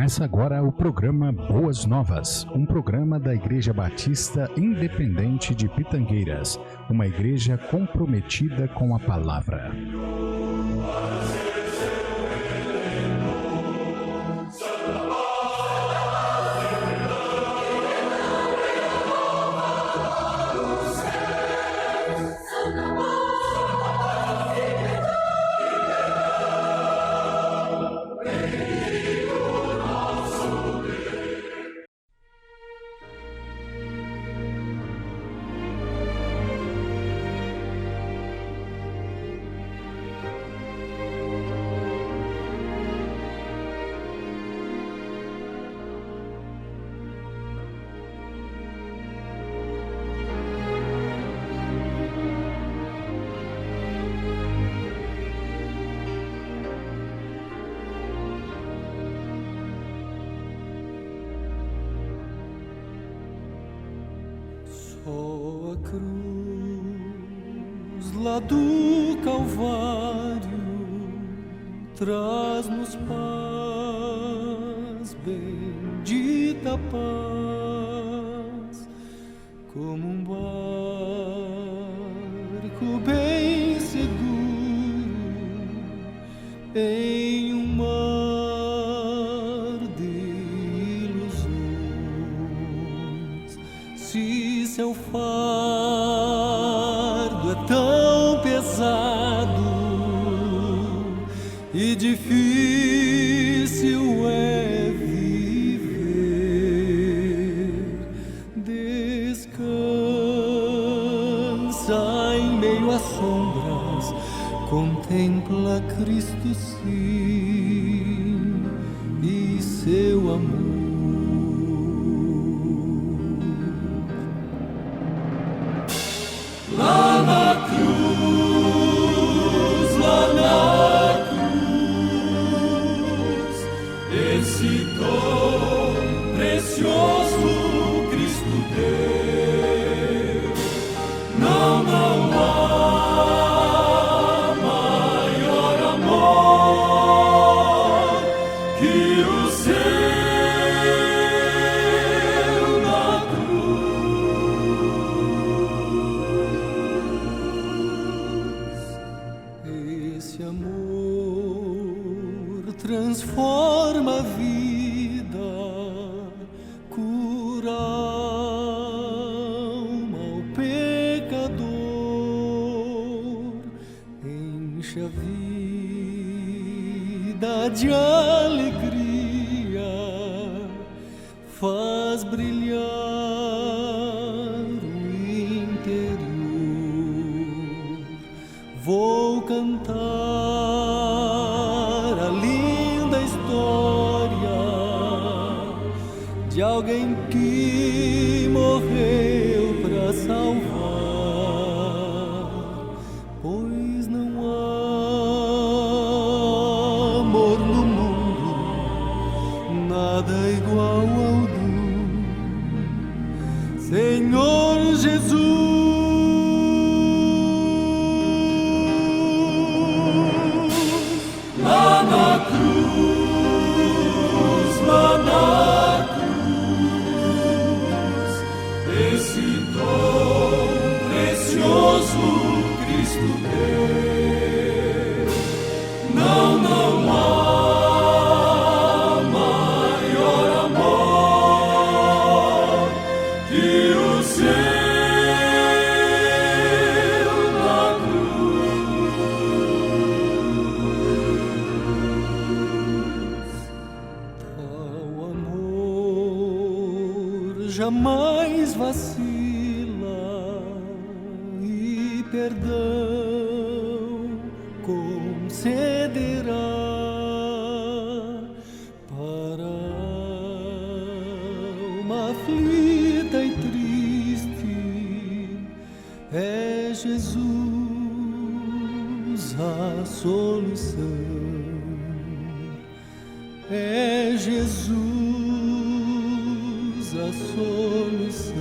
Começa agora o programa Boas Novas, um programa da Igreja Batista Independente de Pitangueiras, uma igreja comprometida com a palavra. Só a cruz lá do Calvário traz-nos paz, bendita paz, como um barco bem seguro em um mar de ilusões. Se seu fardo é tão pesado e difícil é viver, descansa em meio às sombras, contempla Cristo sim e seu amor. Lá na cruz, esse dom precioso Cristo deu. Não há maior amor que o seu na cruz. Esse amor transforma a vida, cura a alma ao pecador, enche a vida de alegria, faz brilhar o interior. Vou cantar a linda história de alguém que morreu para salvar, pois não há amor no mundo, nada igual ao do Senhor Jesus. Lá na cruz, esse dom precioso Cristo deu. Não há maior amor que o seu na cruz. Tal amor jamais vacila e perdão concederá para uma aflita e triste. É Jesus a solução. É Jesus a solução.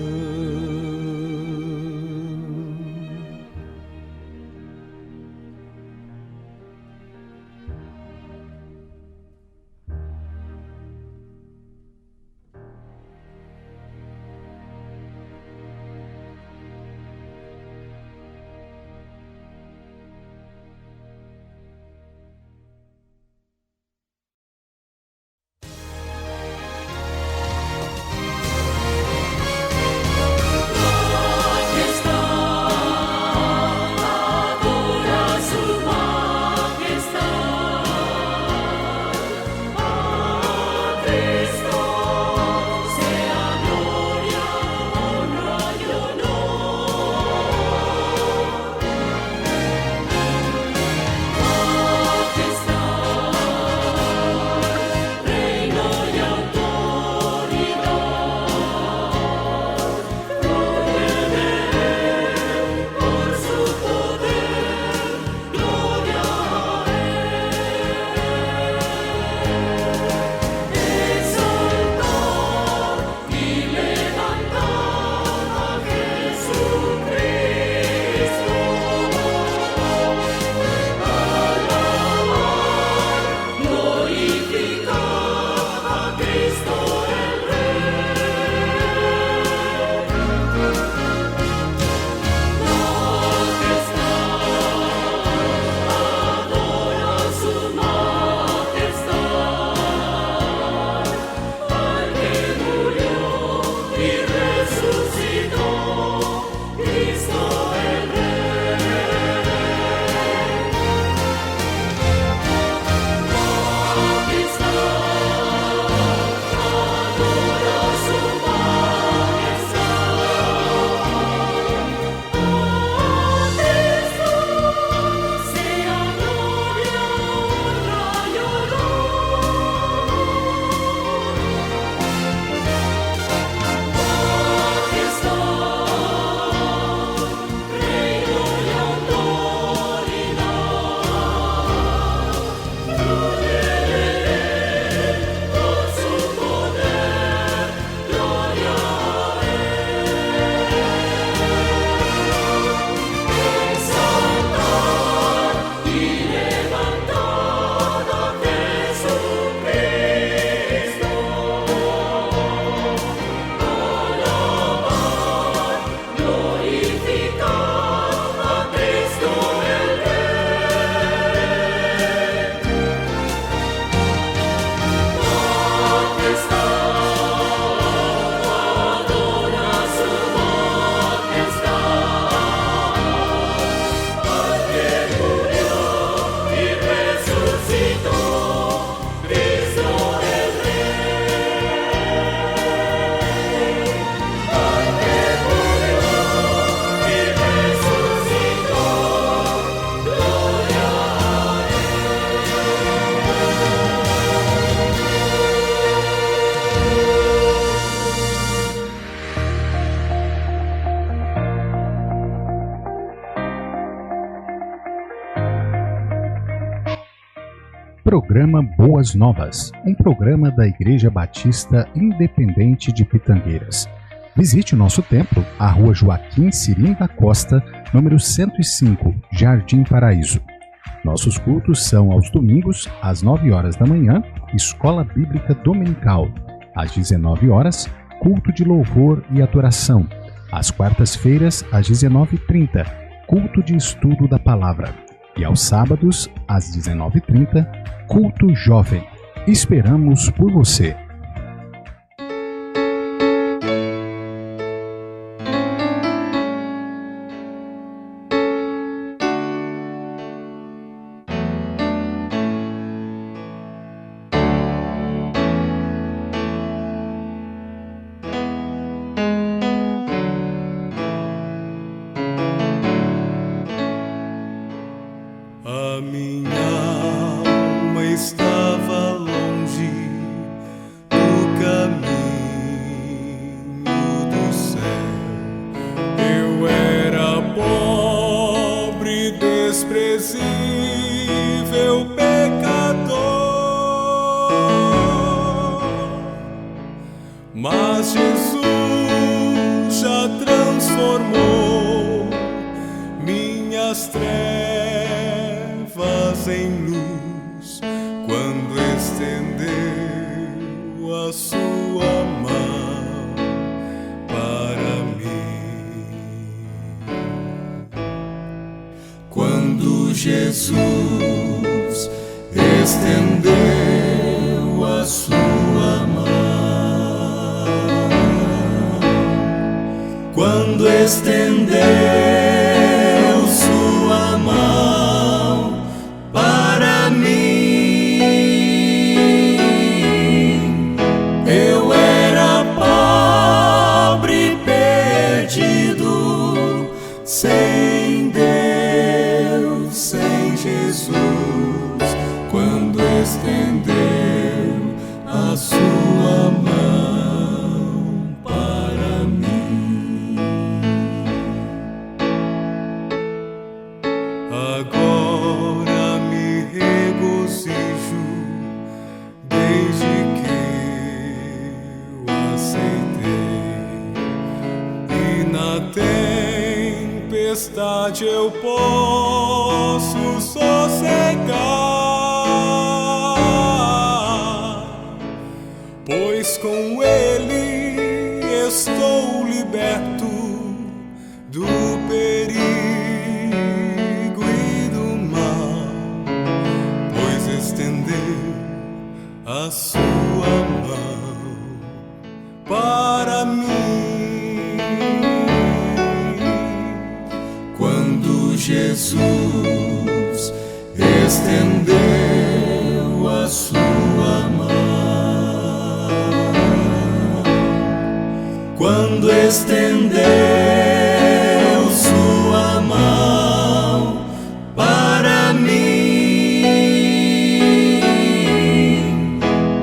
programa Boas Novas, um programa da Igreja Batista Independente de Pitangueiras. Visite o nosso templo, a Rua Joaquim Cirim da Costa, número 105, Jardim Paraíso. Nossos cultos são aos domingos, às 9 horas da manhã, Escola Bíblica Dominical. Às 19 horas, culto de louvor e adoração. Às quartas-feiras, às 19h30, culto de estudo da palavra. E aos sábados, às 19h30, culto jovem. Esperamos por você. A minha alma estava longe do caminho do céu. Eu era pobre, desprezível, pecador. Mas Jesus já transformou minhas trevas em luz, quando estendeu a sua mão para mim. Quando Jesus estendeu a sua mão, quando estendeu sua mão para mim, eu era pobre, perdido, sem Deus, sem Jesus, quando estendeu a sua mão para mim. Agora me regozijo desde que eu aceitei, e na tempestade eu posso sossegar, pois com Ele estou liberto do perigo e do mal, pois estendeu a sua mão para mim. Quando Jesus estendeu a sua mão, quando estendeu sua mão para mim,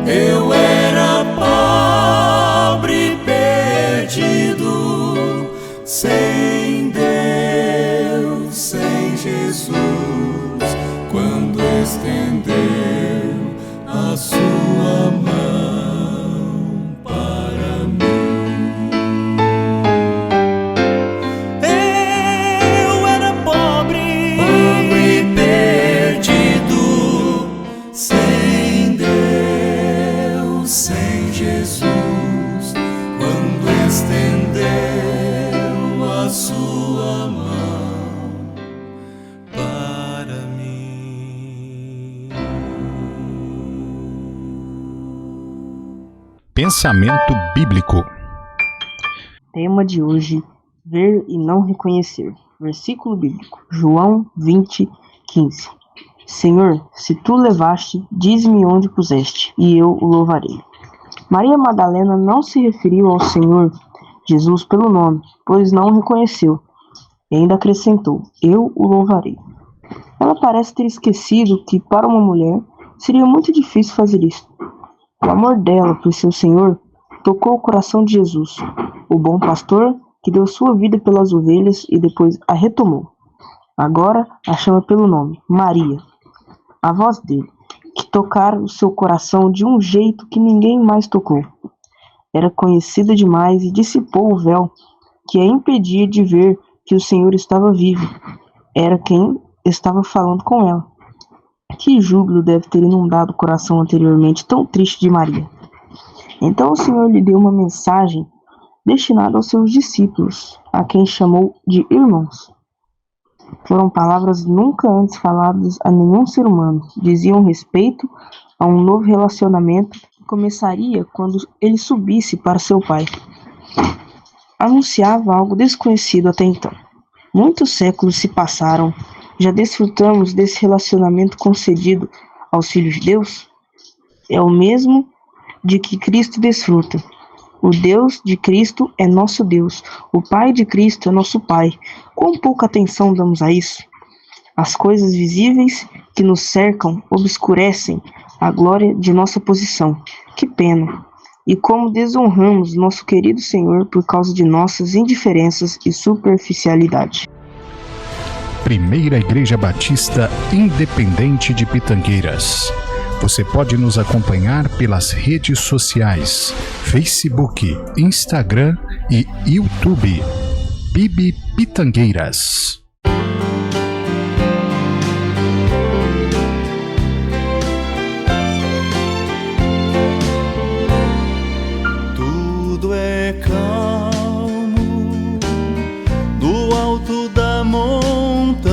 eu era pobre, perdido, sem Deus, sem Jesus, quando estendeu a sua mão para mim. Eu era pobre, perdido, sem Deus, sem Jesus, quando estendeu a sua mão para mim. Pensamento bíblico. Tema de hoje: ver e não reconhecer. Versículo bíblico, João 20:15. Senhor, se tu levaste, dize-me onde puseste, e eu o louvarei. Maria Madalena não se referiu ao Senhor Jesus pelo nome, pois não o reconheceu, e ainda acrescentou: eu o louvarei. Ela parece ter esquecido que, para uma mulher, seria muito difícil fazer isso. O amor dela por seu Senhor tocou o coração de Jesus, o bom pastor que deu sua vida pelas ovelhas e depois a retomou. Agora a chama pelo nome, Maria. A voz dele: que tocara o seu coração de um jeito que ninguém mais tocou. Era conhecida demais e dissipou o véu que a impedia de ver que o Senhor estava vivo. Era quem estava falando com ela. Que júbilo deve ter inundado o coração anteriormente tão triste de Maria. Então o Senhor lhe deu uma mensagem destinada aos seus discípulos, a quem chamou de irmãos. Foram palavras nunca antes faladas a nenhum ser humano. Diziam respeito a um novo relacionamento que começaria quando ele subisse para seu Pai. Anunciava algo desconhecido até então. Muitos séculos se passaram. Já desfrutamos desse relacionamento concedido aos filhos de Deus? É o mesmo de que Cristo desfruta. O Deus de Cristo é nosso Deus. O Pai de Cristo é nosso Pai. Quão pouca atenção damos a isso? As coisas visíveis que nos cercam obscurecem a glória de nossa posição. Que pena! E como desonramos nosso querido Senhor por causa de nossas indiferenças e superficialidade. Primeira Igreja Batista Independente de Pitangueiras. Você pode nos acompanhar pelas redes sociais, Facebook, Instagram e YouTube. Bibi Pitangueiras. Tudo é calmo do alto da montanha.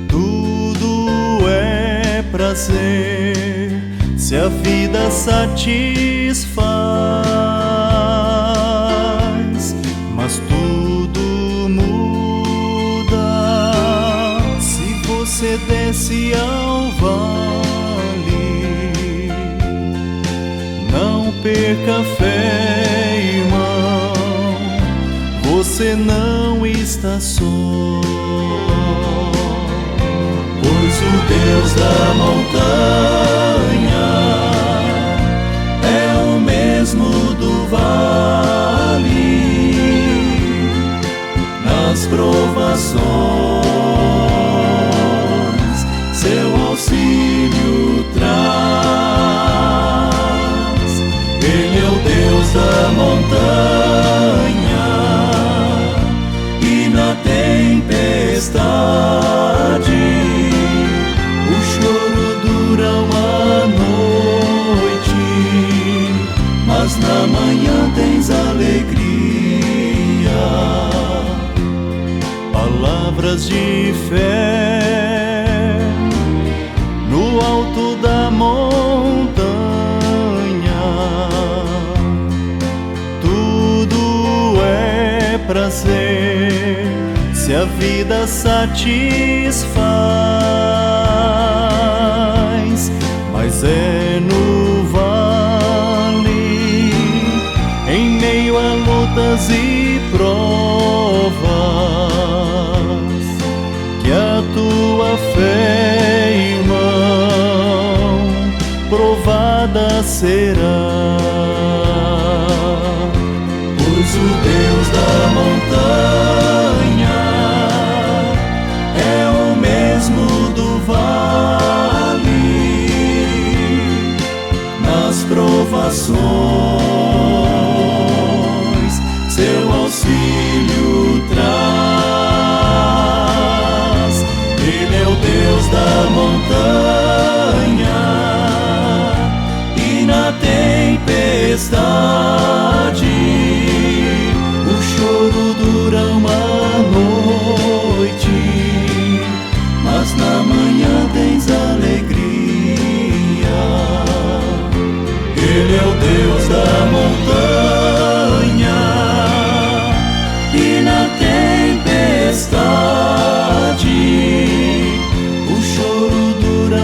Tudo é prazer se a vida satisfaz. Mas tudo muda se você desce ao vale. Não perca fé, irmão, você não está só. Pois o Deus da montanha é o mesmo do vale. Nas provações seu auxílio traz. Ele é o Deus da montanha e na tempestade o choro dura uma noite, mas na manhã tens alegria. Palavras de fé no alto da montanha. Tudo é prazer se a vida satisfaz. Mas é no vale, em meio a lutas e provas, que a tua fé, irmão, provada será. Pois o Deus da montanha é o mesmo do vale. Nas provações seu auxílio traz. Ele é o Deus da montanha e na tempestade o choro dura uma noite, mas na manhã tens alegria. Ele é o Deus da montanha e na tempestade o choro dura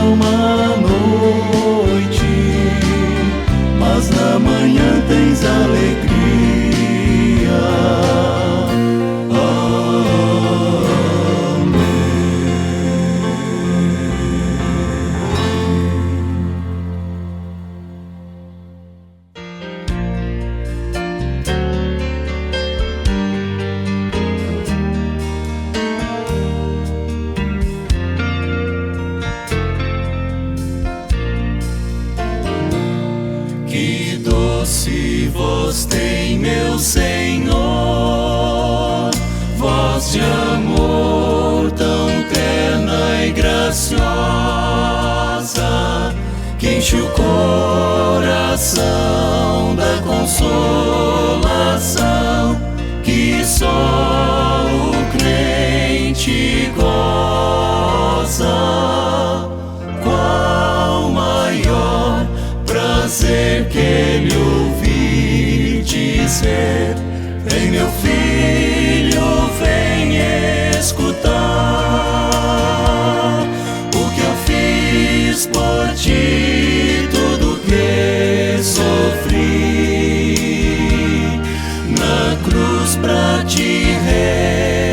doce voz tem, meu Senhor, voz de amor tão terna e graciosa, que enche o coração da consolação, que só o crente goza. Qual maior prazer que ele ouvir dizer: vem, meu filho, vem escutar o que eu fiz por ti, tudo que sofri na cruz pra te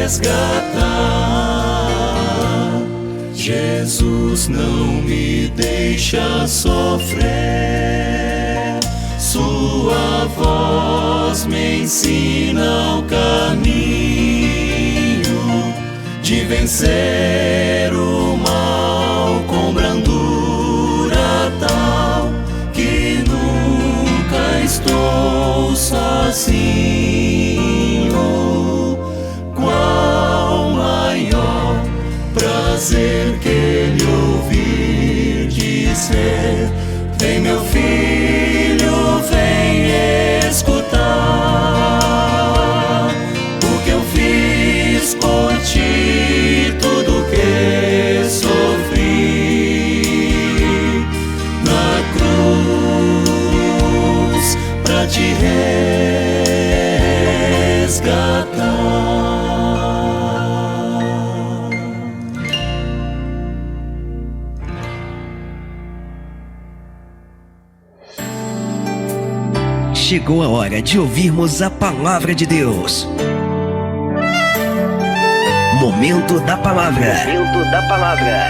resgatar. Jesus não me deixa sofrer, sua voz me ensina o caminho de vencer o mal com brandura tal, que nunca estou sozinho. Qual maior prazer que ele ouvir dizer: vem, meu filho, vem escutar o que eu fiz por ti, tudo que sofri na cruz pra te resgatar. Chegou a hora de ouvirmos a Palavra de Deus. Momento da Palavra. Momento da Palavra.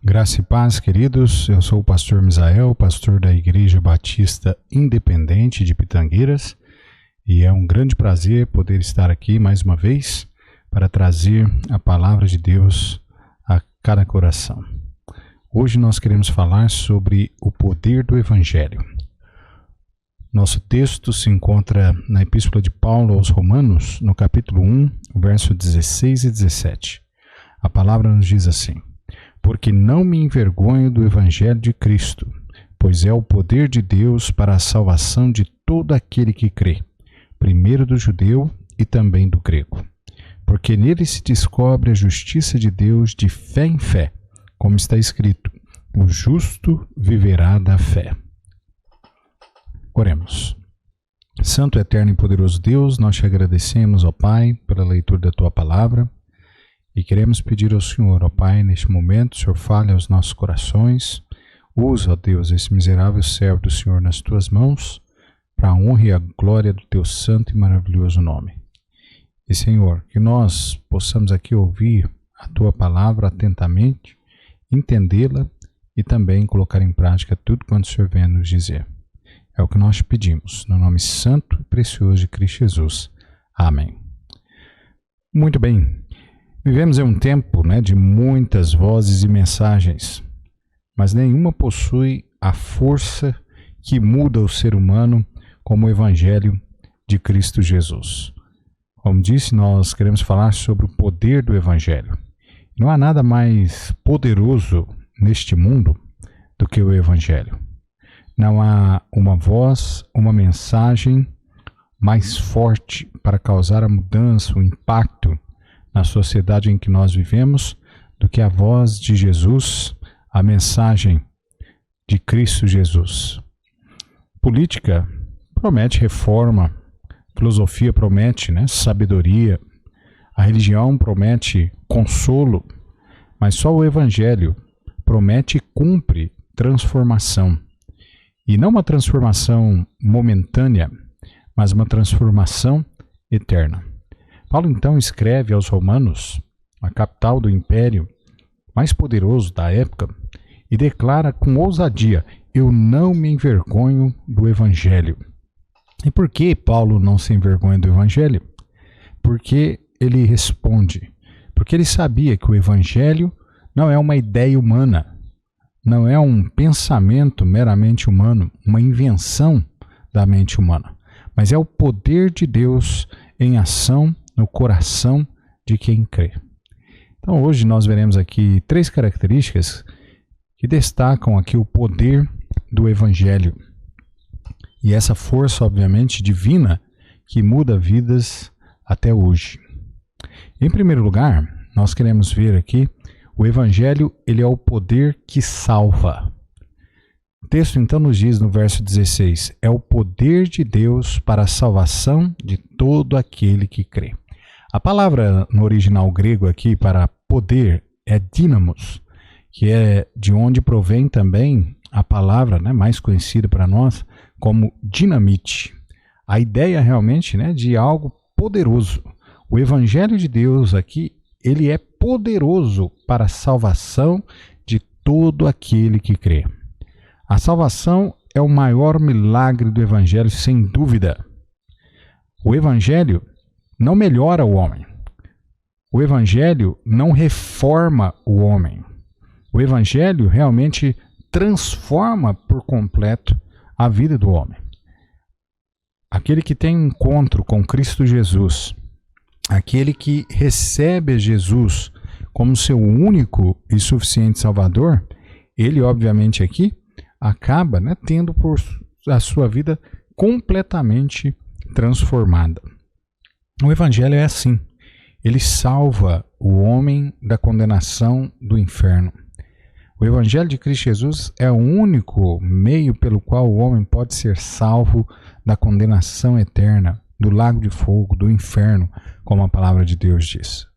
Graça e paz, queridos. Eu sou o pastor Misael, pastor da Igreja Batista Independente de Pitangueiras, e é um grande prazer poder estar aqui mais uma vez para trazer a Palavra de Deus a cada coração. Hoje nós queremos falar sobre o poder do Evangelho. Nosso texto se encontra na Epístola de Paulo aos Romanos, no capítulo 1, verso 16 e 17. A palavra nos diz assim: porque não me envergonho do Evangelho de Cristo, pois é o poder de Deus para a salvação de todo aquele que crê, primeiro do judeu e também do grego. Porque nele se descobre a justiça de Deus de fé em fé, como está escrito: o justo viverá da fé. Oremos. Santo, eterno e poderoso Deus, nós te agradecemos, ó Pai, pela leitura da tua palavra, e queremos pedir ao Senhor, ó Pai, neste momento, o Senhor fale aos nossos corações. Usa, ó Deus, esse miserável servo do Senhor nas tuas mãos, para a honra e a glória do teu santo e maravilhoso nome. E, Senhor, que nós possamos aqui ouvir a Tua palavra atentamente, entendê-la e também colocar em prática tudo quanto o Senhor vem nos dizer. É o que nós te pedimos, no nome santo e precioso de Cristo Jesus. Amém. Muito bem. Vivemos em um tempo, de muitas vozes e mensagens, mas nenhuma possui a força que muda o ser humano como o Evangelho de Cristo Jesus. Como disse, nós queremos falar sobre o poder do Evangelho. Não há nada mais poderoso neste mundo do que o Evangelho. Não há uma voz, uma mensagem mais forte para causar a mudança, o impacto na sociedade em que nós vivemos do que a voz de Jesus, a mensagem de Cristo Jesus. Política promete reforma, filosofia promete sabedoria, a religião promete consolo, mas só o Evangelho promete e cumpre transformação. E não uma transformação momentânea, mas uma transformação eterna. Paulo então escreve aos Romanos, a capital do império mais poderoso da época, e declara com ousadia: eu não me envergonho do Evangelho. E por que Paulo não se envergonha do Evangelho? Porque ele responde, porque ele sabia que o Evangelho não é uma ideia humana, não é um pensamento meramente humano, uma invenção da mente humana, mas é o poder de Deus em ação no coração de quem crê. Então hoje nós veremos aqui 3 características que destacam aqui o poder do Evangelho. E essa força, obviamente, divina que muda vidas até hoje. Em primeiro lugar, nós queremos ver aqui o Evangelho, ele é o poder que salva. O texto então nos diz no verso 16, é o poder de Deus para a salvação de todo aquele que crê. A palavra no original grego aqui para poder é dínamos, que é de onde provém também a palavra, né, mais conhecida para nós como dinamite. A ideia realmente, né, de algo poderoso. O Evangelho de Deus aqui, ele é poderoso para a salvação de todo aquele que crê. A salvação é o maior milagre do Evangelho, sem dúvida. O Evangelho não melhora o homem. O Evangelho não reforma o homem. O Evangelho realmente transforma por completo a vida do homem. Aquele que tem um encontro com Cristo Jesus, aquele que recebe Jesus como seu único e suficiente Salvador, ele obviamente aqui acaba, né, tendo por a sua vida completamente transformada. O Evangelho é assim, ele salva o homem da condenação do inferno. O Evangelho de Cristo Jesus é o único meio pelo qual o homem pode ser salvo da condenação eterna, do lago de fogo, do inferno, como a palavra de Deus diz.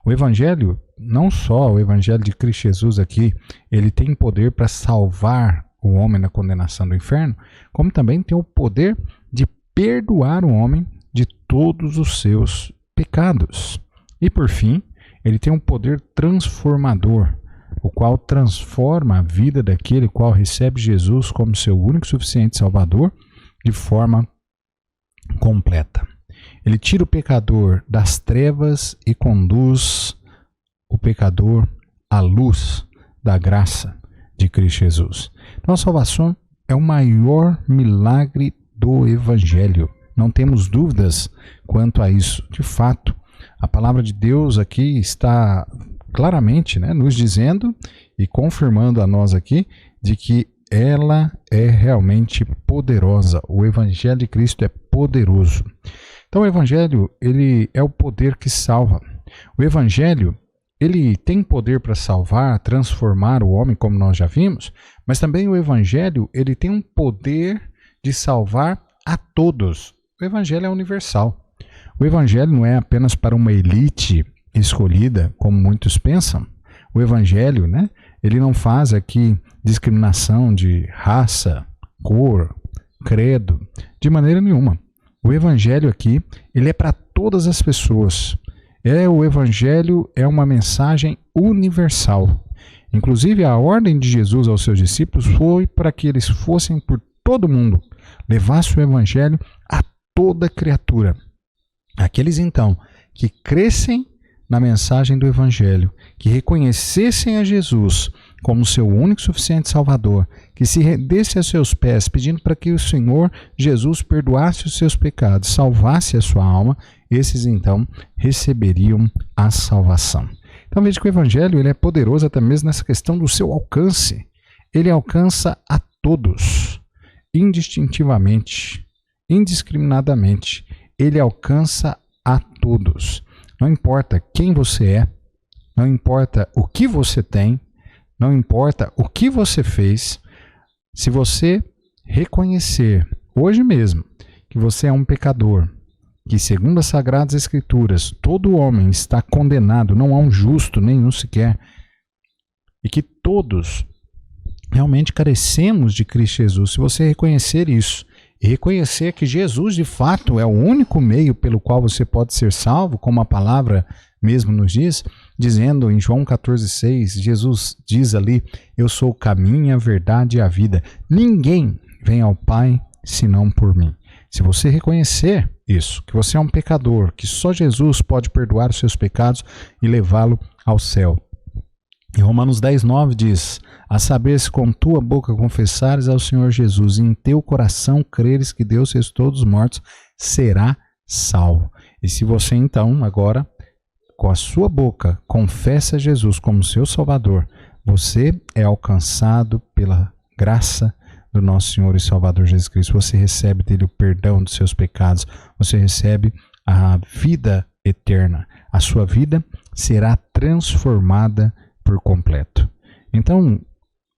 O Evangelho, não só o Evangelho de Cristo Jesus aqui, ele tem poder para salvar o homem da condenação do inferno, como também tem o poder de perdoar o homem de todos os seus pecados. E por fim, ele tem um poder transformador, o qual transforma a vida daquele qual recebe Jesus como seu único e suficiente Salvador de forma completa. Ele tira o pecador das trevas e conduz o pecador à luz da graça de Cristo Jesus. Então a salvação é o maior milagre do Evangelho. Não temos dúvidas quanto a isso. De fato, a palavra de Deus aqui está claramente, né, nos dizendo e confirmando a nós aqui de que ela é realmente poderosa. O Evangelho de Cristo é poderoso. Então o Evangelho, ele é o poder que salva. O Evangelho, ele tem poder para salvar, transformar o homem, como nós já vimos, mas também o Evangelho, ele tem um poder de salvar a todos. O Evangelho é universal. O Evangelho não é apenas para uma elite escolhida, como muitos pensam. O Evangelho, né, ele não faz aqui discriminação de raça, cor, credo, de maneira nenhuma. O Evangelho aqui, ele é para todas as pessoas. O Evangelho é uma mensagem universal. Inclusive, a ordem de Jesus aos seus discípulos foi para que eles fossem por todo mundo, levassem o Evangelho a toda criatura. Aqueles, então, que crescem na mensagem do Evangelho, que reconhecessem a Jesus como seu único e suficiente Salvador, que se rendesse a seus pés, pedindo para que o Senhor Jesus perdoasse os seus pecados, salvasse a sua alma, esses então receberiam a salvação. Então veja que o Evangelho ele é poderoso até mesmo nessa questão do seu alcance. Ele alcança a todos, indistintivamente, indiscriminadamente. Ele alcança a todos. Não importa quem você é, não importa o que você tem, não importa o que você fez, se você reconhecer hoje mesmo que você é um pecador, que segundo as Sagradas Escrituras, todo homem está condenado, não há um justo nenhum sequer, e que todos realmente carecemos de Cristo Jesus, se você reconhecer isso, e reconhecer que Jesus de fato é o único meio pelo qual você pode ser salvo, como a palavra mesmo nos diz, dizendo em João 14,6, Jesus diz ali, eu sou o caminho, a verdade e a vida. Ninguém vem ao Pai senão por mim. Se você reconhecer isso, que você é um pecador, que só Jesus pode perdoar os seus pecados e levá-lo ao céu, Em Romanos 10:9 diz: a saber, se com tua boca confessares ao Senhor Jesus e em teu coração creres que Deus ressuscitou dos mortos, será salvo. E se você então, agora, com a sua boca, confessa Jesus como seu Salvador, você é alcançado pela graça do nosso Senhor e Salvador Jesus Cristo. Você recebe dele o perdão dos seus pecados, você recebe a vida eterna. A sua vida será transformada por completo. Então,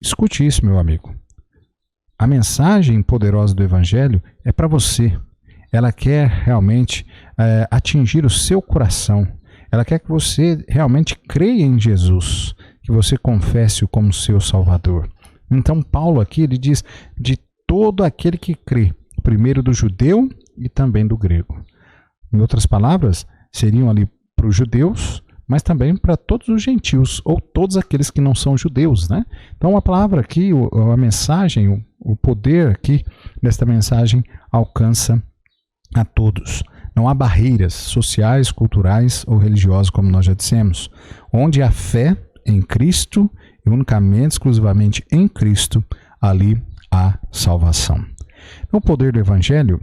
escute isso, meu amigo. A mensagem poderosa do Evangelho é para você. Ela quer realmente atingir o seu coração. Ela quer que você realmente creia em Jesus, que você confesse-o como seu Salvador. Então Paulo aqui ele diz de todo aquele que crê, primeiro do judeu e também do grego. Em outras palavras, seriam ali para os judeus, mas também para todos os gentios, ou todos aqueles que não são judeus, né? Então a palavra aqui, a mensagem, o poder aqui desta mensagem alcança a todos. Não há barreiras sociais, culturais ou religiosas, como nós já dissemos. Onde há fé em Cristo, e unicamente, exclusivamente em Cristo, ali há salvação. O poder do Evangelho,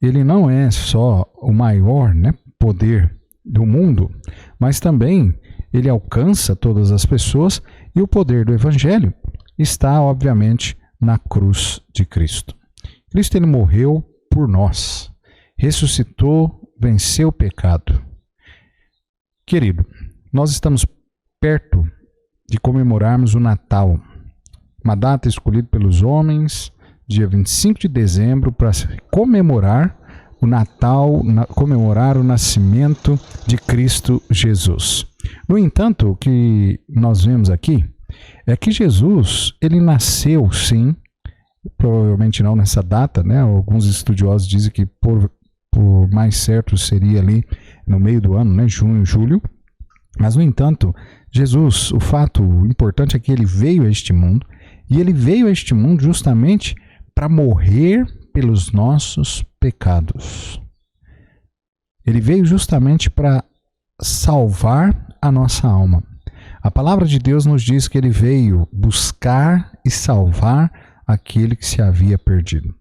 ele não é só o maior, né, poder do mundo, mas também ele alcança todas as pessoas, e o poder do Evangelho está, obviamente, na cruz de Cristo. Cristo ele morreu por nós, ressuscitou, venceu o pecado. Querido, nós estamos perto de comemorarmos o Natal, uma data escolhida pelos homens, dia 25 de dezembro, para comemorar o Natal, comemorar o nascimento de Cristo Jesus. No entanto, o que nós vemos aqui é que Jesus, ele nasceu sim, provavelmente não nessa data, né? Alguns estudiosos dizem que por mais certo seria ali no meio do ano, né? Junho, julho. Mas, no entanto, Jesus, o fato importante é que ele veio a este mundo, e ele veio a este mundo justamente para morrer pelos nossos pecados. Ele veio justamente para salvar a nossa alma. A palavra de Deus nos diz que ele veio buscar e salvar aquele que se havia perdido.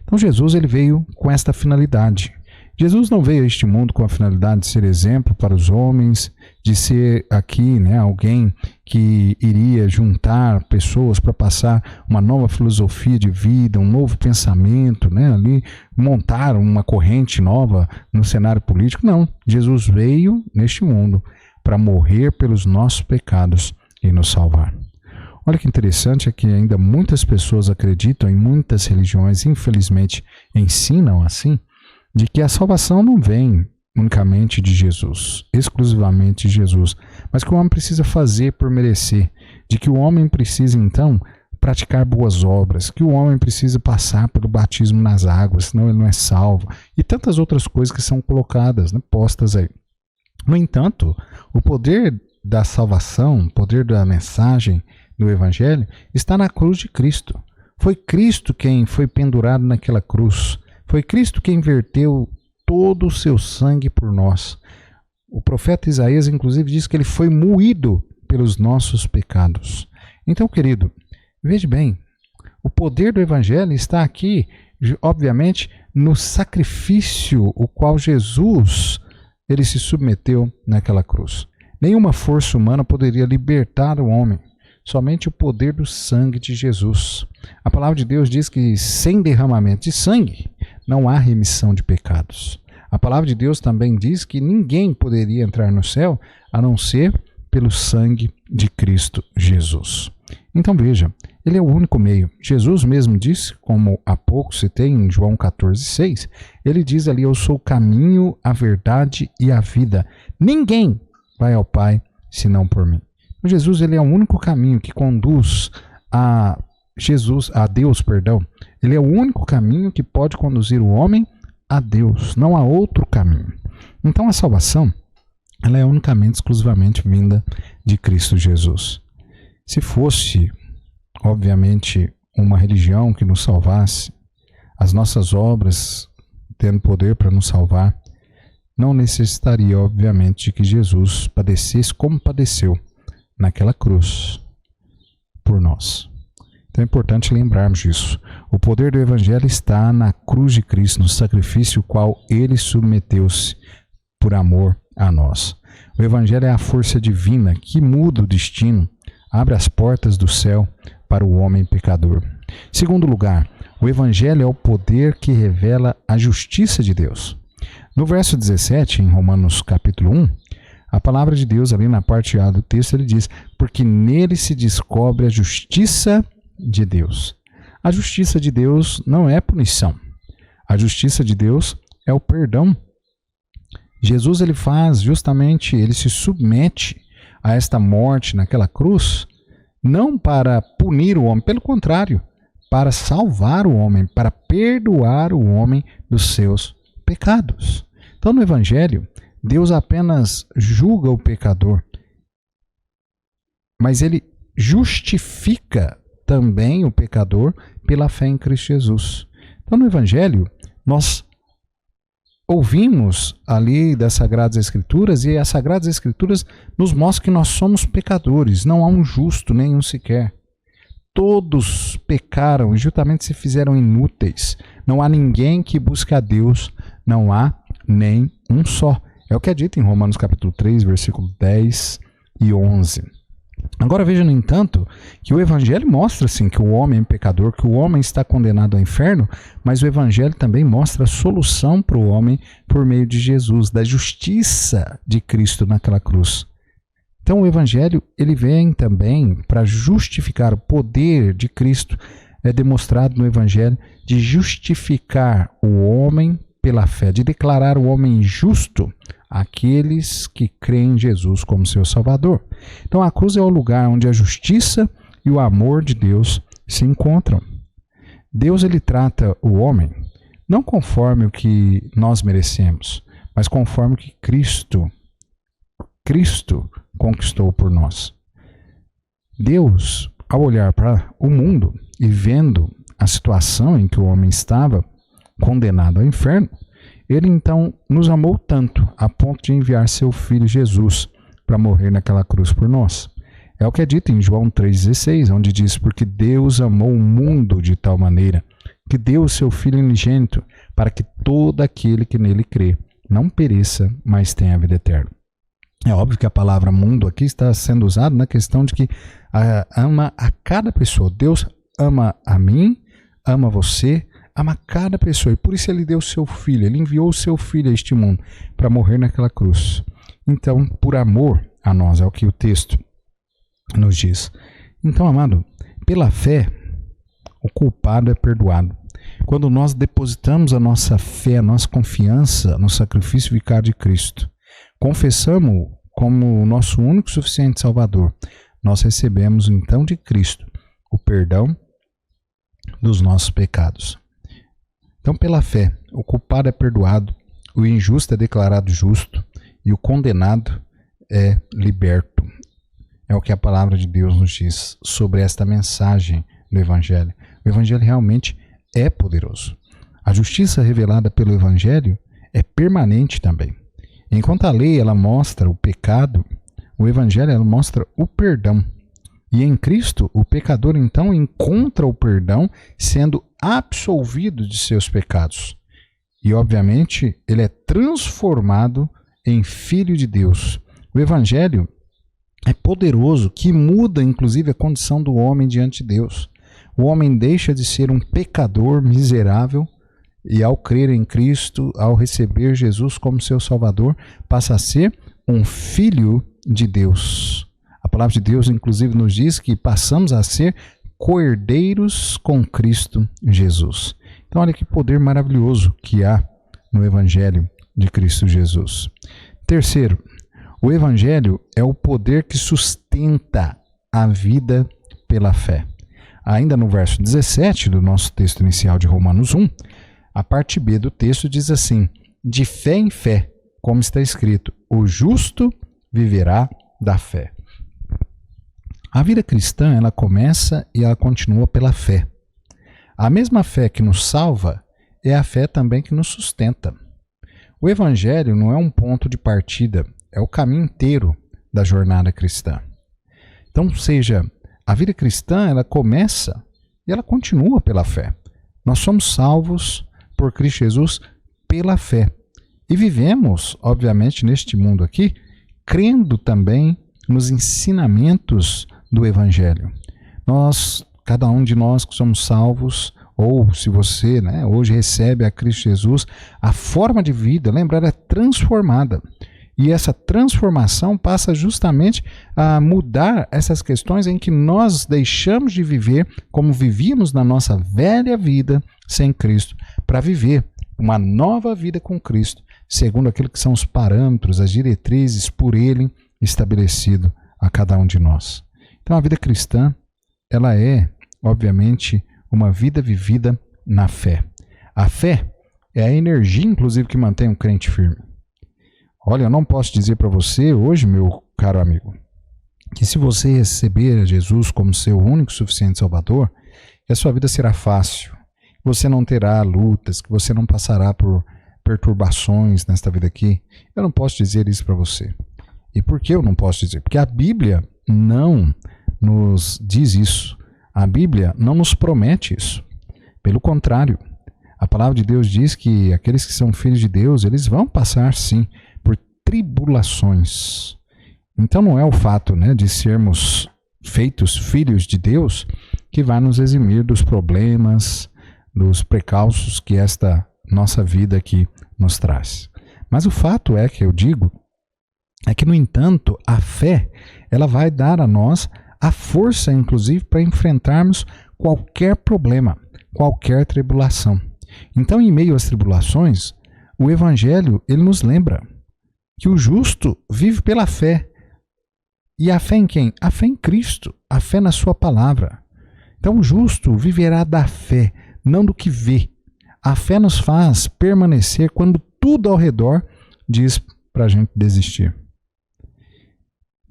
Então Jesus ele veio com esta finalidade. Jesus não veio a este mundo com a finalidade de ser exemplo para os homens, de ser aqui, né, alguém que iria juntar pessoas para passar uma nova filosofia de vida, um novo pensamento, né, ali montar uma corrente nova no cenário político. Não, Jesus veio neste mundo para morrer pelos nossos pecados e nos salvar. Olha que interessante é que ainda muitas pessoas acreditam, em muitas religiões, infelizmente, ensinam assim, de que a salvação não vem unicamente de Jesus, exclusivamente de Jesus, mas que o homem precisa fazer por merecer, de que o homem precisa, então, praticar boas obras, que o homem precisa passar pelo batismo nas águas, senão ele não é salvo, e tantas outras coisas que são colocadas, né, postas aí. No entanto, o poder da salvação, o poder da mensagem do Evangelho, está na cruz de Cristo. Foi Cristo quem foi pendurado naquela cruz. Foi Cristo quem verteu todo o seu sangue por nós. O profeta Isaías, inclusive, diz que ele foi moído pelos nossos pecados. Então, querido, veja bem, o poder do Evangelho está aqui, obviamente, no sacrifício o qual Jesus ele se submeteu naquela cruz. Nenhuma força humana poderia libertar o homem, somente o poder do sangue de Jesus. A palavra de Deus diz que sem derramamento de sangue não há remissão de pecados. A palavra de Deus também diz que ninguém poderia entrar no céu a não ser pelo sangue de Cristo Jesus. Então veja, ele é o único meio. Jesus mesmo disse, como há pouco citei em João 14,6, ele diz ali, eu sou o caminho, a verdade e a vida. Ninguém vai ao Pai senão por mim. Jesus ele é o único caminho que conduz a Deus. Ele é o único caminho que pode conduzir o homem a Deus. Não há outro caminho. Então a salvação ela é unicamente, exclusivamente vinda de Cristo Jesus. Se fosse, obviamente, uma religião que nos salvasse, as nossas obras tendo poder para nos salvar, não necessitaria, obviamente, de que Jesus padecesse como padeceu naquela cruz por nós. Então é importante lembrarmos disso. O poder do Evangelho está na cruz de Cristo, no sacrifício qual Ele submeteu-se por amor a nós. O Evangelho é a força divina que muda o destino, abre as portas do céu para o homem pecador. Segundo lugar, o Evangelho é o poder que revela a justiça de Deus. No verso 17, em Romanos capítulo 1, a palavra de Deus, ali na parte A do texto, ele diz: porque nele se descobre a justiça de Deus. A justiça de Deus não é punição. A justiça de Deus é o perdão. Jesus, ele se submete a esta morte naquela cruz, não para punir o homem, pelo contrário, para salvar o homem, para perdoar o homem dos seus pecados. Então, no Evangelho, Deus apenas julga o pecador, mas ele justifica também o pecador pela fé em Cristo Jesus. Então, no Evangelho, nós ouvimos ali das Sagradas Escrituras, e as Sagradas Escrituras nos mostram que nós somos pecadores, não há um justo, nenhum sequer. Todos pecaram e justamente se fizeram inúteis. Não há ninguém que busque a Deus, não há nem um só. É o que é dito em Romanos capítulo 3, versículo 10 e 11. Agora veja, no entanto, que o Evangelho mostra sim que o homem é pecador, que o homem está condenado ao inferno, mas o Evangelho também mostra a solução para o homem por meio de Jesus, da justiça de Cristo naquela cruz. Então o Evangelho, ele vem também para justificar o poder de Cristo, é demonstrado no Evangelho, de justificar o homem pela fé, de declarar o homem justo àqueles que creem em Jesus como seu Salvador. Então a cruz é o lugar onde a justiça e o amor de Deus se encontram. Deus, ele trata o homem não conforme o que nós merecemos, mas conforme o que Cristo conquistou por nós. Deus, ao olhar para o mundo e vendo a situação em que o homem estava, condenado ao inferno, ele então nos amou tanto a ponto de enviar seu filho Jesus para morrer naquela cruz por nós. É o que é dito em João 3,16, onde diz: porque Deus amou o mundo de tal maneira que deu o seu filho unigênito, para que todo aquele que nele crê não pereça, mas tenha a vida eterna. É óbvio que a palavra mundo aqui está sendo usada na questão de que ama a cada pessoa. Deus ama a mim, ama você, ama cada pessoa, e por isso ele deu o seu filho, ele enviou o seu filho a este mundo para morrer naquela cruz. Então, por amor a nós, é o que o texto nos diz. Então, amado, pela fé, o culpado é perdoado. Quando nós depositamos a nossa fé, a nossa confiança no sacrifício vicário de Cristo, confessamos como o nosso único e suficiente Salvador, nós recebemos então de Cristo o perdão dos nossos pecados. Então, pela fé, o culpado é perdoado, o injusto é declarado justo e o condenado é liberto. É o que a palavra de Deus nos diz sobre esta mensagem do Evangelho. O Evangelho realmente é poderoso. A justiça revelada pelo Evangelho é permanente também. Enquanto a lei ela mostra o pecado, o Evangelho ela mostra o perdão. E em Cristo, o pecador então encontra o perdão sendo absolvido de seus pecados. E, obviamente, ele é transformado em filho de Deus. O Evangelho é poderoso, que muda, inclusive, a condição do homem diante de Deus. O homem deixa de ser um pecador miserável e, ao crer em Cristo, ao receber Jesus como seu Salvador, passa a ser um filho de Deus. A palavra de Deus, inclusive, nos diz que passamos a ser co-herdeiros com Cristo Jesus. Então, olha que poder maravilhoso que há no Evangelho de Cristo Jesus. Terceiro, o Evangelho é o poder que sustenta a vida pela fé. Ainda no verso 17 do nosso texto inicial de Romanos 1, a parte B do texto diz assim: de fé em fé, como está escrito, o justo viverá da fé. A vida cristã, ela começa e ela continua pela fé. A mesma fé que nos salva é a fé também que nos sustenta. O Evangelho não é um ponto de partida, é o caminho inteiro da jornada cristã. Então, seja, a vida cristã, ela começa e ela continua pela fé. Nós somos salvos por Cristo Jesus pela fé. E vivemos, obviamente, neste mundo aqui, crendo também nos ensinamentos do Evangelho. Cada um de nós que somos salvos, ou se você hoje recebe a Cristo Jesus, a forma de vida, lembrar, é transformada. E essa transformação passa justamente a mudar essas questões em que nós deixamos de viver como vivíamos na nossa velha vida sem Cristo, para viver uma nova vida com Cristo, segundo aquilo que são os parâmetros, as diretrizes por Ele estabelecido a cada um de nós. Então a vida cristã, ela é, obviamente, uma vida vivida na fé. A fé é a energia, inclusive, que mantém um crente firme. Olha, eu não posso dizer para você hoje, meu caro amigo, que se você receber Jesus como seu único e suficiente Salvador, que a sua vida será fácil, que você não terá lutas, que você não passará por perturbações nesta vida aqui. Eu não posso dizer isso para você. E por que eu não posso dizer? Porque a Bíblia não nos diz isso. A Bíblia não nos promete isso. Pelo contrário, a palavra de Deus diz que aqueles que são filhos de Deus, eles vão passar, sim, por tribulações. Então não é o fato de sermos feitos filhos de Deus que vai nos eximir dos problemas, dos precalços que esta nossa vida aqui nos traz. Mas o fato é que eu digo, é que, no entanto, a fé, ela vai dar a nós a força, inclusive, para enfrentarmos qualquer problema, qualquer tribulação. Então, em meio às tribulações, o Evangelho, ele nos lembra que o justo vive pela fé. E a fé em quem? A fé em Cristo, a fé na sua palavra. Então, o justo viverá da fé, não do que vê. A fé nos faz permanecer quando tudo ao redor diz para a gente desistir.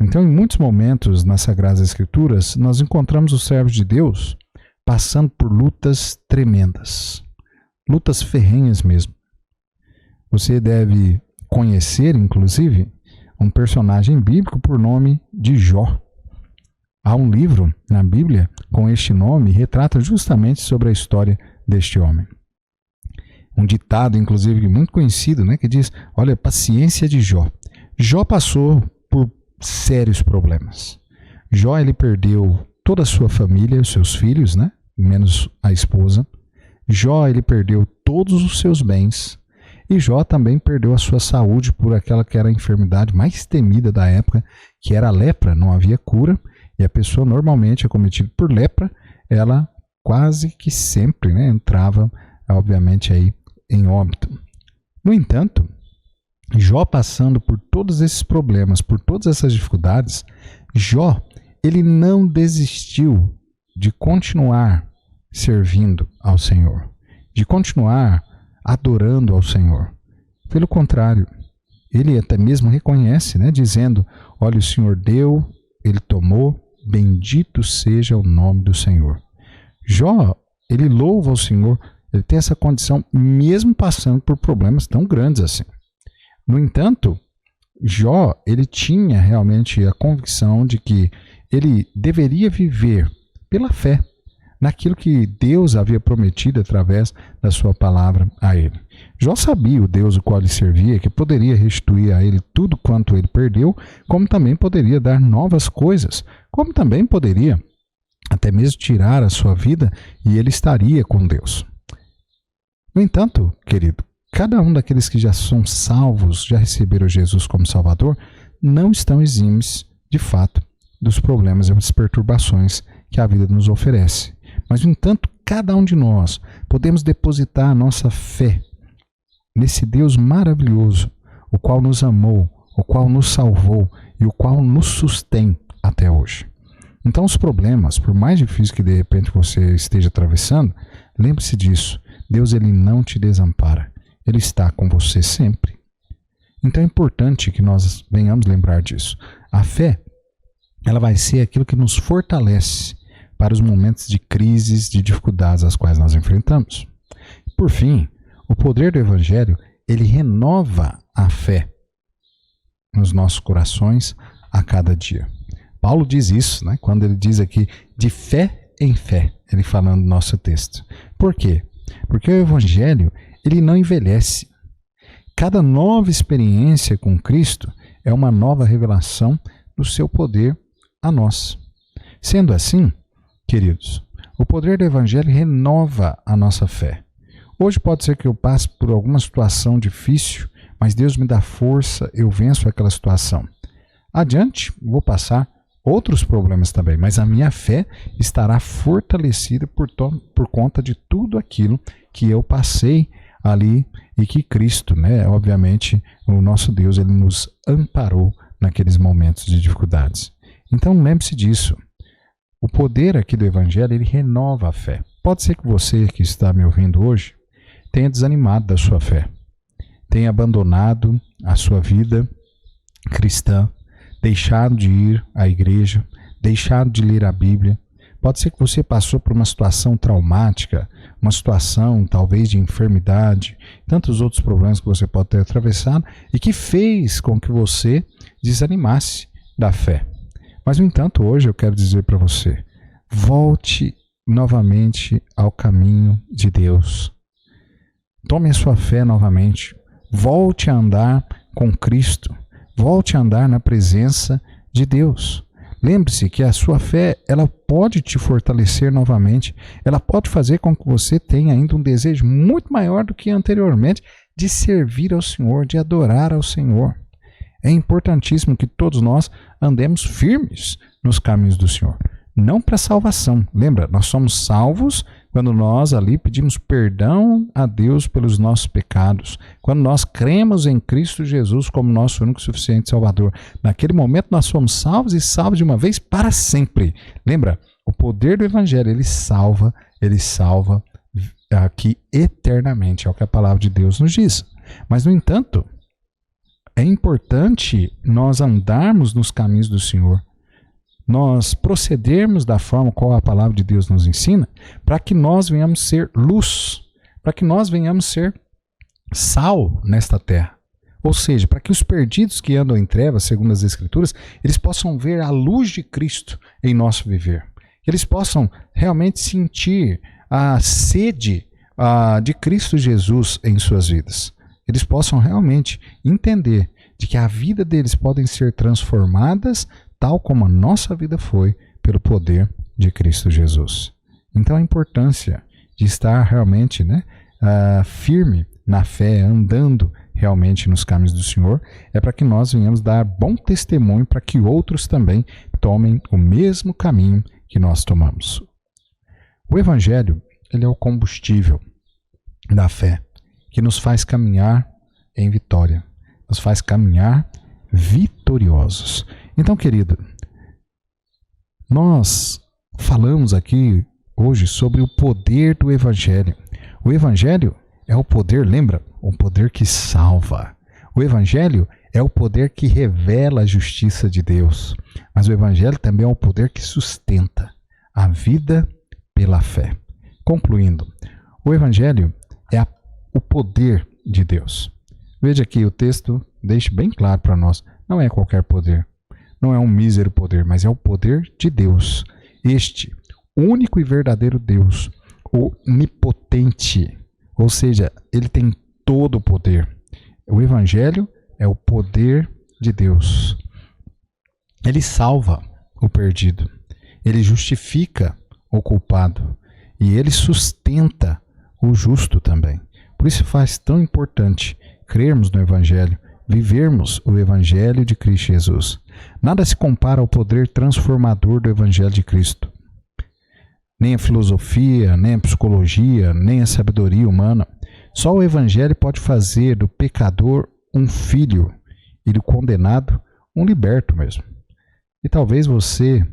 Então, em muitos momentos nas Sagradas Escrituras, nós encontramos os servos de Deus passando por lutas tremendas, lutas ferrenhas mesmo. Você deve conhecer, inclusive, um personagem bíblico por nome de Jó. Há um livro na Bíblia com este nome, retrata justamente sobre a história deste homem. Um ditado, inclusive, muito conhecido, que diz, olha, paciência de Jó. Jó passou por sérios problemas. Jó, ele perdeu toda a sua família, os seus filhos, menos a esposa. Jó, ele perdeu todos os seus bens. E Jó também perdeu a sua saúde por aquela que era a enfermidade mais temida da época, que era a lepra. Não havia cura. E a pessoa normalmente acometida por lepra, ela quase que sempre entrava, obviamente, aí em óbito. No entanto, Jó, passando por todos esses problemas, por todas essas dificuldades, Jó, ele não desistiu de continuar servindo ao Senhor, de continuar adorando ao Senhor. Pelo contrário, ele até mesmo reconhece, dizendo, olha, o Senhor deu, ele tomou, bendito seja o nome do Senhor. Jó, ele louva ao Senhor, ele tem essa condição mesmo passando por problemas tão grandes assim. No entanto, Jó, ele tinha realmente a convicção de que ele deveria viver pela fé naquilo que Deus havia prometido através da sua palavra a ele. Jó sabia o Deus o qual ele servia, que poderia restituir a ele tudo quanto ele perdeu, como também poderia dar novas coisas, como também poderia até mesmo tirar a sua vida e ele estaria com Deus. No entanto, querido, cada um daqueles que já são salvos, já receberam Jesus como Salvador, não estão exímios, de fato, dos problemas e das perturbações que a vida nos oferece. Mas, no entanto, cada um de nós podemos depositar a nossa fé nesse Deus maravilhoso, o qual nos amou, o qual nos salvou e o qual nos sustém até hoje. Então, os problemas, por mais difíceis que de repente você esteja atravessando, lembre-se disso. Deus, ele não te desampara. Ele está com você sempre. Então é importante que nós venhamos lembrar disso. A fé, ela vai ser aquilo que nos fortalece para os momentos de crises, de dificuldades às quais nós enfrentamos. Por fim, o poder do Evangelho, ele renova a fé nos nossos corações a cada dia. Paulo diz isso, né? Quando ele diz aqui de fé em fé, ele falando no nosso texto. Por quê? Porque o Evangelho, ele não envelhece. Cada nova experiência com Cristo é uma nova revelação do seu poder a nós. Sendo assim, queridos, o poder do Evangelho renova a nossa fé. Hoje pode ser que eu passe por alguma situação difícil, mas Deus me dá força, eu venço aquela situação. Adiante, vou passar outros problemas também, mas a minha fé estará fortalecida por conta de tudo aquilo que eu passei ali e que Cristo, né, obviamente, o nosso Deus, ele nos amparou naqueles momentos de dificuldades. Então lembre-se disso. O poder aqui do Evangelho, ele renova a fé. Pode ser que você que está me ouvindo hoje tenha desanimado da sua fé, tenha abandonado a sua vida cristã, deixado de ir à igreja, deixado de ler a Bíblia. Pode ser que você passou por uma situação traumática, uma situação talvez de enfermidade, tantos outros problemas que você pode ter atravessado e que fez com que você desanimasse da fé. Mas, no entanto, hoje eu quero dizer para você, volte novamente ao caminho de Deus. Tome a sua fé novamente. Volte a andar com Cristo. Volte a andar na presença de Deus. Lembre-se que a sua fé, ela pode te fortalecer novamente. Ela pode fazer com que você tenha ainda um desejo muito maior do que anteriormente de servir ao Senhor, de adorar ao Senhor. É importantíssimo que todos nós andemos firmes nos caminhos do Senhor. Não para salvação. Lembra, nós somos salvos quando nós ali pedimos perdão a Deus pelos nossos pecados. Quando nós cremos em Cristo Jesus como nosso único e suficiente Salvador. Naquele momento nós somos salvos e salvos de uma vez para sempre. Lembra, o poder do Evangelho, ele salva aqui eternamente. É o que a palavra de Deus nos diz. Mas, no entanto, é importante nós andarmos nos caminhos do Senhor. Nós procedermos da forma qual a palavra de Deus nos ensina, para que nós venhamos ser luz, para que nós venhamos ser sal nesta terra. Ou seja, para que os perdidos que andam em trevas, segundo as Escrituras, eles possam ver a luz de Cristo em nosso viver. Que eles possam realmente sentir a sede de Cristo Jesus em suas vidas. Eles possam realmente entender de que a vida deles podem ser transformadas tal como a nossa vida foi, pelo poder de Cristo Jesus. Então a importância de estar realmente firme na fé, andando realmente nos caminhos do Senhor, é para que nós venhamos dar bom testemunho para que outros também tomem o mesmo caminho que nós tomamos. O Evangelho, ele é o combustível da fé, que nos faz caminhar em vitória, nos faz caminhar vitoriosos. Então, querido, nós falamos aqui hoje sobre o poder do Evangelho. O Evangelho é o poder, lembra? O poder que salva. O Evangelho é o poder que revela a justiça de Deus. Mas o Evangelho também é o poder que sustenta a vida pela fé. Concluindo, o Evangelho é o poder de Deus. Veja aqui, o texto deixa bem claro para nós, não é qualquer poder. Não é um mísero poder, mas é o poder de Deus. Este único e verdadeiro Deus, onipotente, ou seja, ele tem todo o poder. O Evangelho é o poder de Deus. Ele salva o perdido, ele justifica o culpado e ele sustenta o justo também. Por isso faz tão importante crermos no Evangelho, vivermos o Evangelho de Cristo Jesus. Nada se compara ao poder transformador do Evangelho de Cristo. Nem a filosofia, nem a psicologia, nem a sabedoria humana. Só o Evangelho pode fazer do pecador um filho e do condenado um liberto mesmo. E talvez você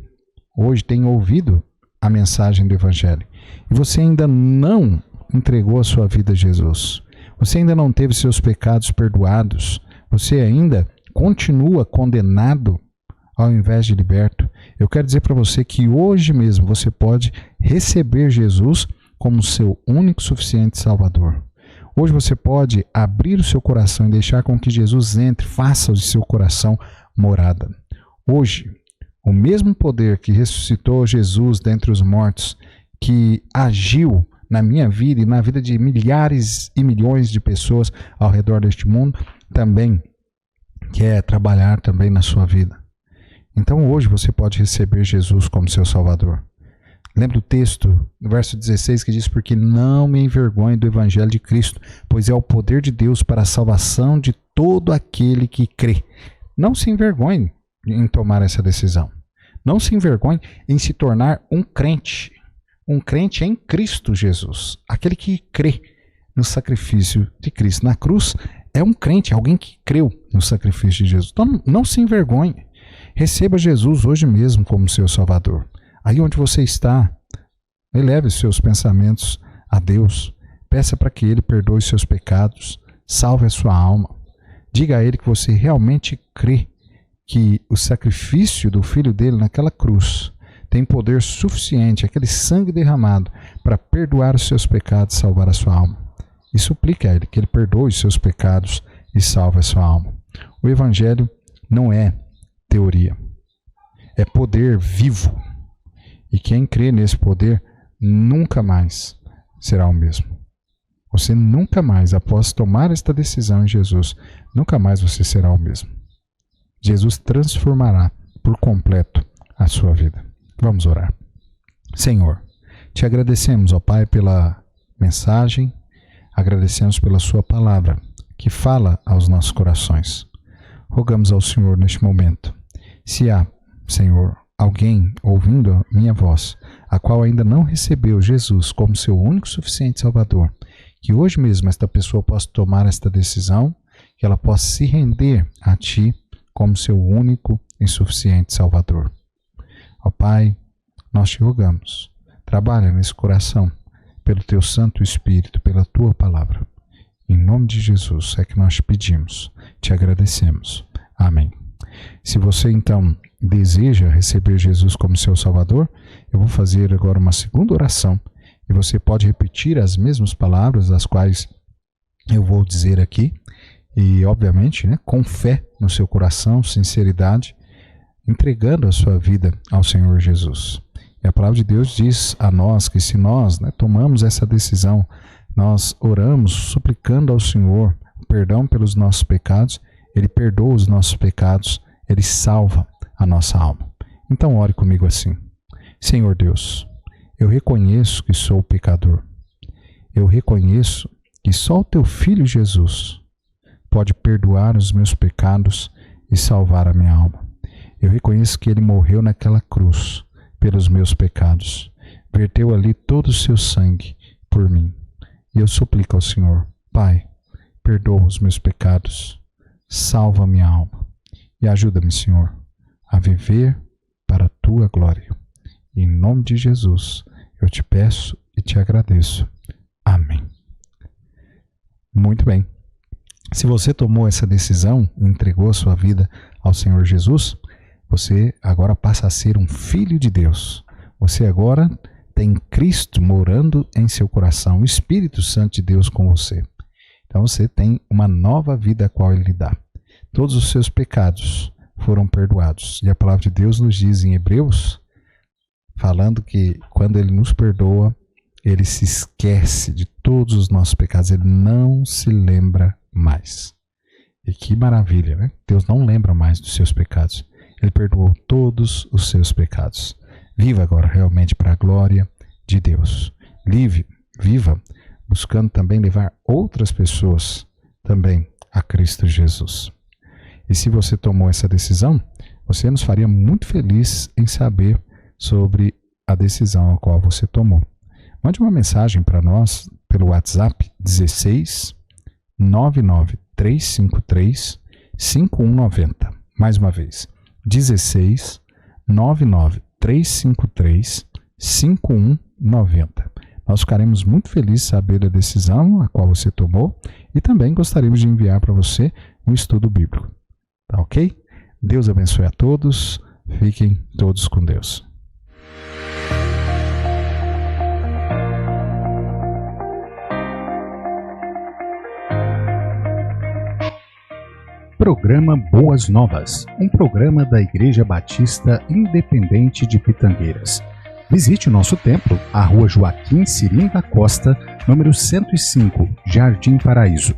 hoje tenha ouvido a mensagem do Evangelho e você ainda não entregou a sua vida a Jesus. Você ainda não teve seus pecados perdoados. Você ainda continua condenado ao invés de liberto. Eu quero dizer para você que hoje mesmo você pode receber Jesus como seu único e suficiente Salvador. Hoje você pode abrir o seu coração e deixar com que Jesus entre, faça de seu coração morada. Hoje, O mesmo poder que ressuscitou Jesus dentre os mortos, que agiu na minha vida e na vida de milhares e milhões de pessoas ao redor deste mundo, também quer trabalhar também na sua vida. Então hoje você pode receber Jesus como seu Salvador. Lembra o texto, no verso 16, que diz: porque não me envergonhe do Evangelho de Cristo, pois é o poder de Deus para a salvação de todo aquele que crê. Não se envergonhe em tomar essa decisão. Não se envergonhe em se tornar um crente em Cristo Jesus, aquele que crê no sacrifício de Cristo. Na cruz é um crente, alguém que creu no sacrifício de Jesus. Então não se envergonhe. Receba Jesus hoje mesmo como seu Salvador. Aí onde você está, eleve os seus pensamentos a Deus. Peça para que Ele perdoe seus pecados, salve a sua alma. Diga a Ele que você realmente crê que o sacrifício do Filho dele naquela cruz tem poder suficiente, aquele sangue derramado, para perdoar os seus pecados e salvar a sua alma. E suplique a Ele que Ele perdoe os seus pecados e salve a sua alma. O Evangelho não é teoria, é poder vivo. E quem crê nesse poder nunca mais será o mesmo. Você nunca mais, após tomar esta decisão em Jesus, nunca mais você será o mesmo. Jesus transformará por completo a sua vida. Vamos orar. Senhor, te agradecemos, ó Pai, pela mensagem, agradecemos pela sua palavra que fala aos nossos corações. Rogamos ao Senhor neste momento, se há, Senhor, alguém ouvindo a minha voz, a qual ainda não recebeu Jesus como seu único e suficiente Salvador, que hoje mesmo esta pessoa possa tomar esta decisão, que ela possa se render a Ti como seu único e suficiente Salvador. Ó Pai, nós te rogamos, trabalha nesse coração, pelo Teu Santo Espírito, pela Tua Palavra. Em nome de Jesus é que nós te pedimos, te agradecemos. Amém. Se você então deseja receber Jesus como seu Salvador, eu vou fazer agora uma segunda oração e você pode repetir as mesmas palavras as quais eu vou dizer aqui e, obviamente, com fé no seu coração, sinceridade, entregando a sua vida ao Senhor Jesus. E a palavra de Deus diz a nós que se nós tomamos essa decisão, nós oramos suplicando ao Senhor perdão pelos nossos pecados, Ele perdoa os nossos pecados, Ele salva a nossa alma. Então ore comigo assim: Senhor Deus, eu reconheço que sou pecador. Eu reconheço que só o Teu Filho Jesus pode perdoar os meus pecados e salvar a minha alma. Eu reconheço que Ele morreu naquela cruz pelos meus pecados, verteu ali todo o seu sangue por mim. E eu suplico ao Senhor: Pai, perdoa os meus pecados, salva a minha alma e ajuda-me, Senhor, a viver para a Tua glória. Em nome de Jesus, eu te peço e te agradeço. Amém. Muito bem. Se você tomou essa decisão e entregou a sua vida ao Senhor Jesus, você agora passa a ser um filho de Deus. Você agora tem Cristo morando em seu coração, o Espírito Santo de Deus com você. Então você tem uma nova vida a qual Ele lhe dá. Todos os seus pecados foram perdoados. E a palavra de Deus nos diz em Hebreus, falando que quando Ele nos perdoa, Ele se esquece de todos os nossos pecados. Ele não se lembra mais. E que maravilha, né? Deus não lembra mais dos seus pecados. Ele perdoou todos os seus pecados. Viva agora realmente para a glória de Deus. Viva buscando também levar outras pessoas também a Cristo Jesus. E se você tomou essa decisão, você nos faria muito feliz em saber sobre a decisão a qual você tomou. Mande uma mensagem para nós pelo WhatsApp 16 99 353 5190. Mais uma vez, 16 99 353 5190. Nós ficaremos muito felizes de saber da decisão a qual você tomou e também gostaríamos de enviar para você um estudo bíblico. Tá ok? Deus abençoe a todos. Fiquem todos com Deus. Programa Boas Novas, um programa da Igreja Batista Independente de Pitangueiras. Visite o nosso templo, a Rua Joaquim Cirim da Costa, número 105, Jardim Paraíso.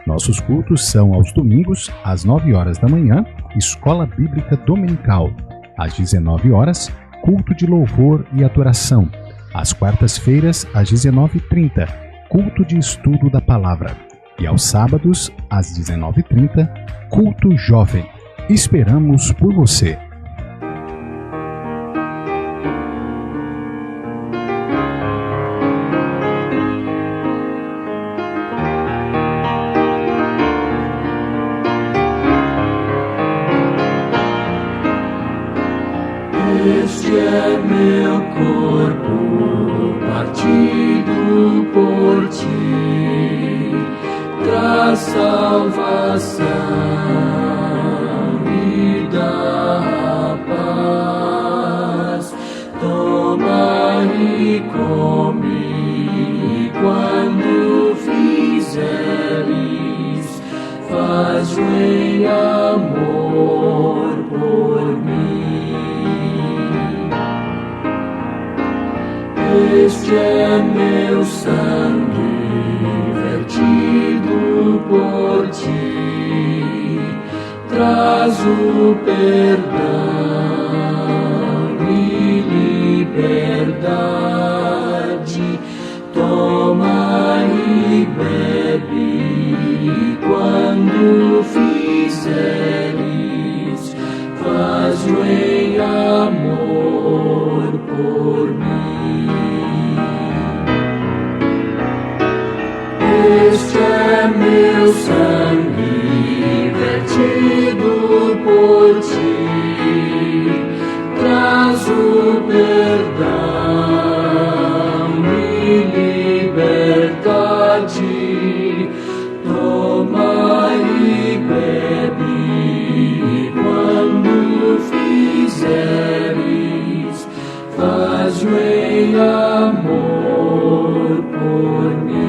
Nossos cultos são aos domingos, às 9 horas da manhã, Escola Bíblica Dominical. Às 19 horas, culto de louvor e adoração. Às quartas-feiras, às 19h30, culto de estudo da palavra. E aos sábados, às 19h30, culto jovem. Esperamos por você. Este é meu corpo partido por ti, traz salvação e dá paz. Toma e come quando fizeres, faz em amor por mim. Este é meu sangue vertido por ti, traz o perdão e liberdade. Toma e bebe quando fizeres, faz-o em amor por mim. Este é meu sangue vertido por ti, traz o perdão e liberdade. Toma e bebe quando fizeres, faz-o em amor por mim.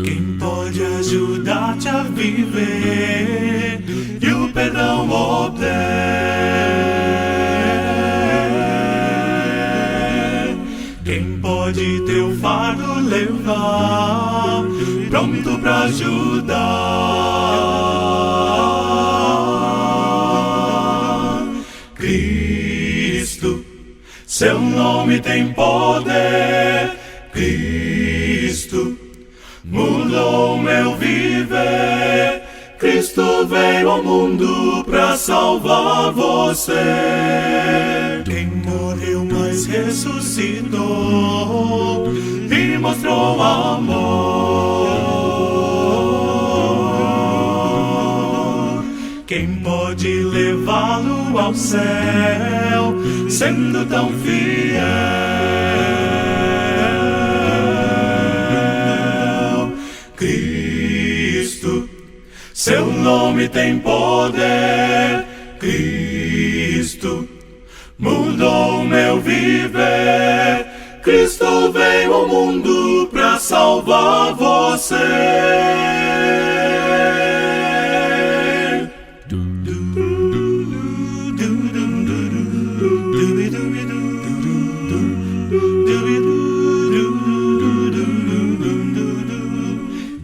Quem pode ajudar-te a viver e o perdão obter? Quem pode teu fardo levar, pronto pra ajudar? Cristo, seu nome tem poder. Cristo mudou meu viver. Cristo veio ao mundo pra salvar você. Quem morreu, mas ressuscitou e mostrou amor. Quem pode levá-lo ao céu, sendo tão fiel? Cristo, seu nome tem poder. Cristo mudou meu viver. Cristo veio ao mundo pra salvar você.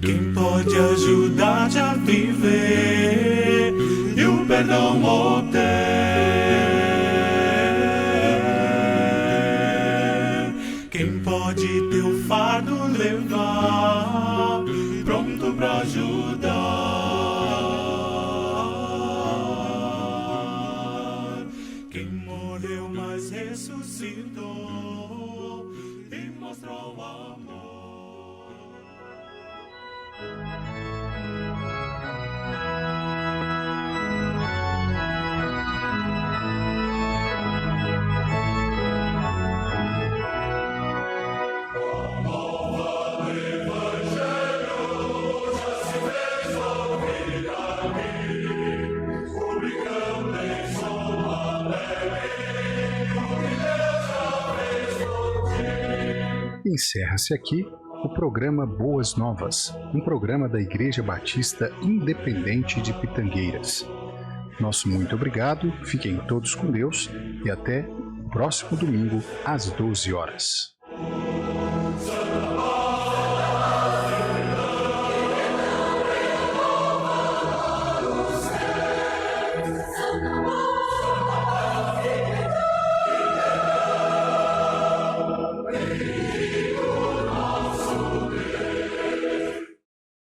Quem pode ajudar-te a viver e o perdão obter? Quem pode teu fardo levar, pronto pra ajudar? Quem morreu, mas ressuscitou e mostrou amor. Encerra-se aqui o programa Boas Novas, um programa da Igreja Batista Independente de Pitangueiras. Nosso muito obrigado, fiquem todos com Deus e até o próximo domingo às 12 horas.